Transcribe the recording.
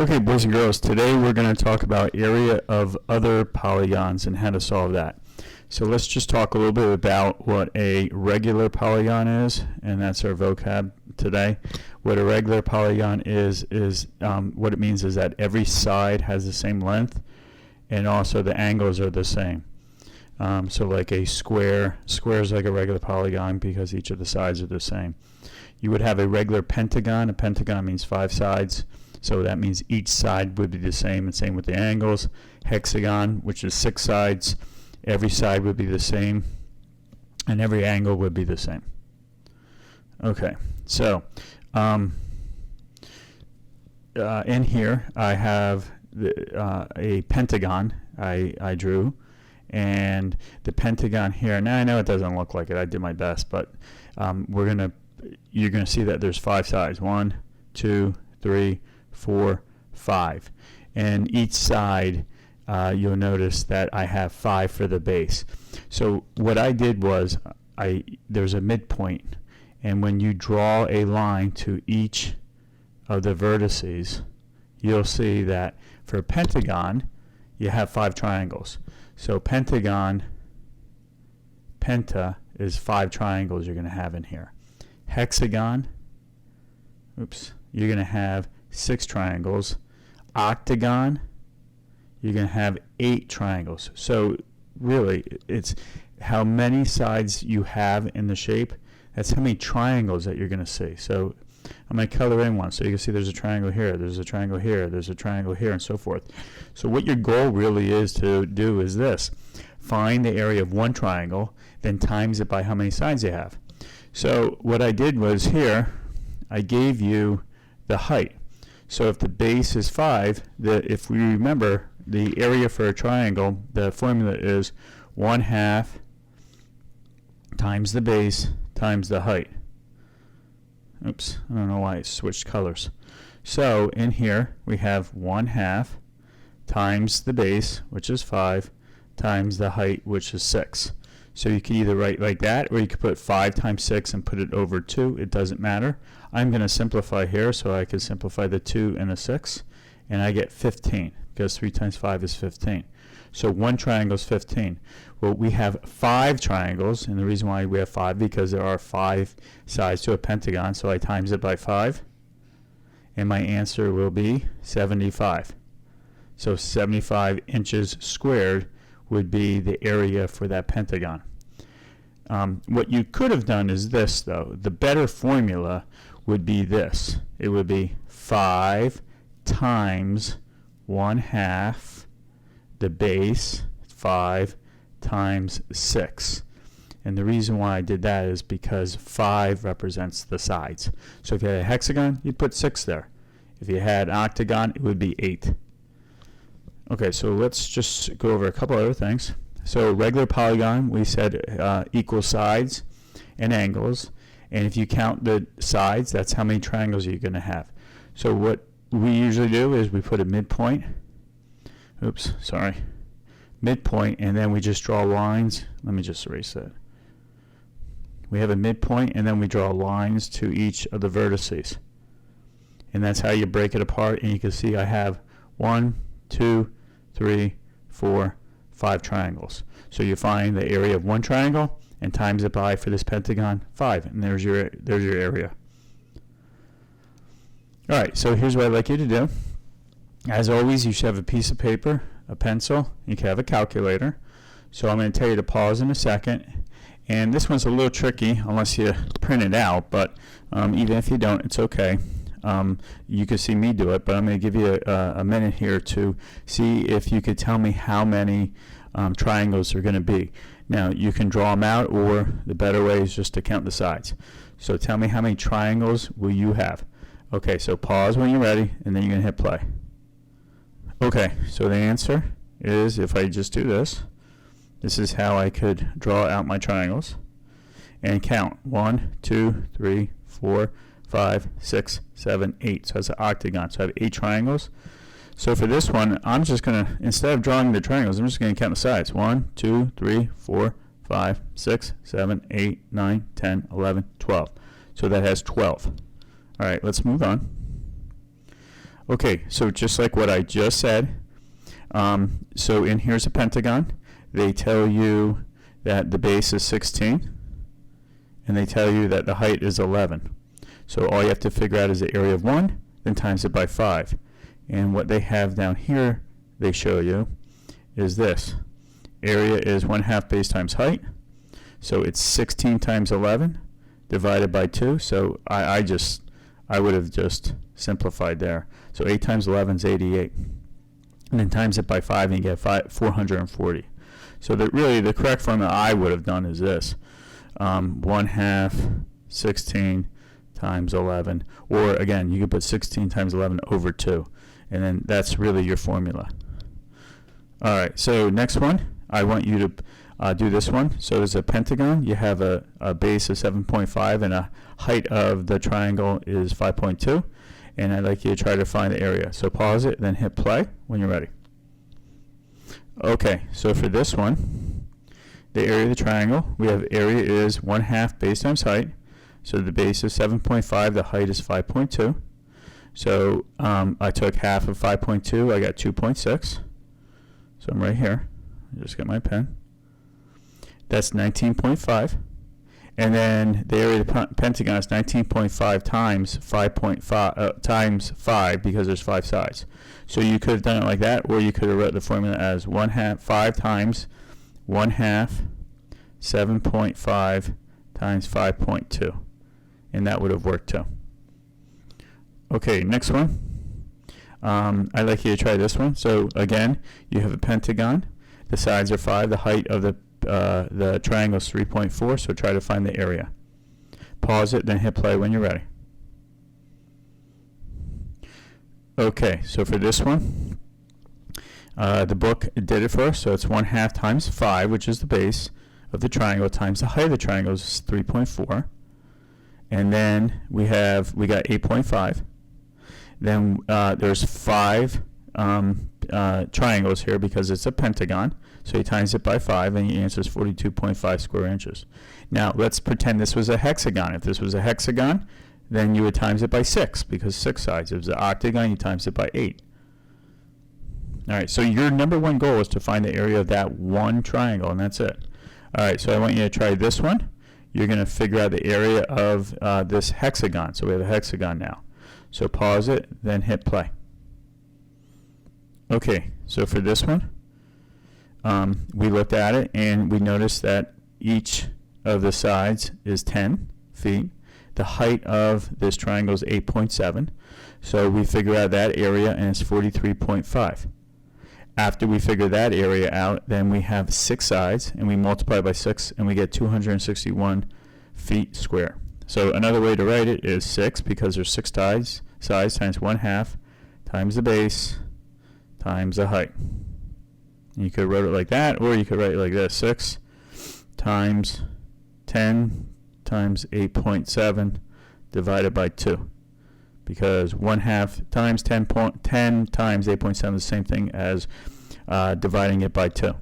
Okay, boys and girls, today we're going to talk about area of other polygons and how to solve that. So let's just talk a little bit about what a regular polygon is, and that's our vocab today. What a regular polygon is what it means is that every side has the same length, and also the angles are the same. So like a square is like a regular polygon because each of the sides are the same. You would have a regular pentagon. A pentagon means 5 sides. So that means each side would be the same, and same with the angles. Hexagon, which is 6 sides, every side would be the same, and every angle would be the same. Okay, so in here I have a pentagon I drew, and the pentagon here, now I know it doesn't look like it, I did my best, but you're gonna see that there's 5 sides. 1, 2, 3, 4, 5, and each side you'll notice that I have 5 for the base. So what I did was there's a midpoint, and when you draw a line to each of the vertices, you'll see that for a pentagon you have 5 triangles. So penta is 5 triangles you're going to have in here. Hexagon, you're going to have 6 triangles. Octagon, you're going to have 8 triangles. So really, it's how many sides you have in the shape, that's how many triangles that you're going to see. So I'm going to color in one, so you can see there's a triangle here, there's a triangle here, there's a triangle here, and so forth. So what your goal really is to do is this: find the area of one triangle, then times it by how many sides you have. So what I did was here, I gave you the height. So if the base is 5, if we remember the area for a triangle, the formula is 1/2 times the base times the height. Oops, I don't know why I switched colors. So in here we have 1/2 times the base, which is 5, times the height, which is 6. So you can either write like that, or you could put 5 times 6 and put it over 2. It doesn't matter. I'm going to simplify here, so I can simplify the 2 and the 6, and I get 15, because 3 times 5 is 15. So one triangle is 15. Well, we have 5 triangles, and the reason why we have 5 because there are 5 sides to a pentagon, so I times it by 5, and my answer will be 75. So 75 inches squared would be the area for that pentagon. What you could have done is this, though. The better formula would be this. It would be 5 times 1/2 the base, 5 times 6. And the reason why I did that is because 5 represents the sides. So if you had a hexagon, you'd put 6 there. If you had an octagon, it would be 8. Okay, so let's just go over a couple other things. So regular polygon, we said equal sides and angles, and if you count the sides, that's how many triangles you're going to have. So what we usually do is we put a midpoint, midpoint, and then we just draw lines. Let me just erase that. We have a midpoint, and then we draw lines to each of the vertices, and that's how you break it apart. And you can see I have 1, 2, 3, 4, 5 triangles. So you find the area of one triangle and times it by, for this pentagon, 5, and there's your area. All right, so here's what I'd like you to do. As always, you should have a piece of paper, a pencil, you can have a calculator. So I'm going to tell you to pause in a second, and this one's a little tricky unless you print it out, but even if you don't, it's okay. You can see me do it, but I'm going to give you a minute here to see if you could tell me how many triangles are going to be. Now, you can draw them out, or the better way is just to count the sides. So tell me how many triangles will you have. Okay, so pause when you're ready, and then you're going to hit play. Okay, so the answer is, if I just do this, this is how I could draw out my triangles and count. 1, 2, 3, 4, 5, 6, 7, 8. So that's an octagon. So I have 8 triangles. So for this one, I'm just going to, instead of drawing the triangles, I'm just going to count the sides. 1, 2, 3, 4, 5, 6, 7, 8, 9, 10, 11, 12. So that has 12. All right, let's move on. Okay, so just like what I just said, so in here's a pentagon. They tell you that the base is 16, and they tell you that the height is 11. So all you have to figure out is the area of 1, then times it by 5. And what they have down here, they show you, is this. Area is 1/2 base times height. So it's 16 times 11 divided by 2. So I would have just simplified there. So 8 times 11 is 88. And then times it by 5 and you get 440. So that really the correct formula I would have done is this. 1/2 16 times 11. Or again, you could put 16 times 11 over 2. And then that's really your formula. All right, so next one, I want you to do this one. So there's a pentagon. You have a base of 7.5 and a height of the triangle is 5.2. And I'd like you to try to find the area. So pause it, then hit play when you're ready. Okay, so for this one, the area of the triangle, we have area is 1/2 base times height. So the base is 7.5, the height is 5.2. So I took half of 5.2, I got 2.6. So I'm right here. I just got my pen. That's 19.5. And then the area of the pentagon is 19.5 times 5.5 times 5 because there's 5 sides. So you could have done it like that, or you could have wrote the formula as 1/2 5 times 1/2 7.5 times 5.2, and that would have worked too. Okay, next one. I'd like you to try this one. So again, you have a pentagon. The sides are 5. The height of the triangle is 3.4. So try to find the area. Pause it, then hit play when you're ready. Okay, so for this one, the book did it for us. So it's 1/2 times 5, which is the base of the triangle, times the height of the triangle is 3.4. And then we got 8.5. Then there's 5 triangles here because it's a pentagon. So you times it by 5 and your answer is 42.5 square inches. Now let's pretend this was a hexagon. If this was a hexagon, then you would times it by 6 because 6 sides. If it was an octagon, you times it by 8. All right, so your number one goal is to find the area of that one triangle, and that's it. All right, so I want you to try this one. You're going to figure out the area of this hexagon. So we have a hexagon now. So pause it, then hit play. Okay, so for this one, we looked at it and we noticed that each of the sides is 10 feet. The height of this triangle is 8.7. So we figure out that area and it's 43.5. After we figure that area out, then we have 6 sides and we multiply by 6 and we get 261 feet square. So another way to write it is 6 because there's 6 sides times 1/2 times the base times the height. You could write it like that, or you could write it like this: 6 times 10 times 8.7 divided by 2. Because 1/2 times 10 times 8.7 is the same thing as dividing it by 2.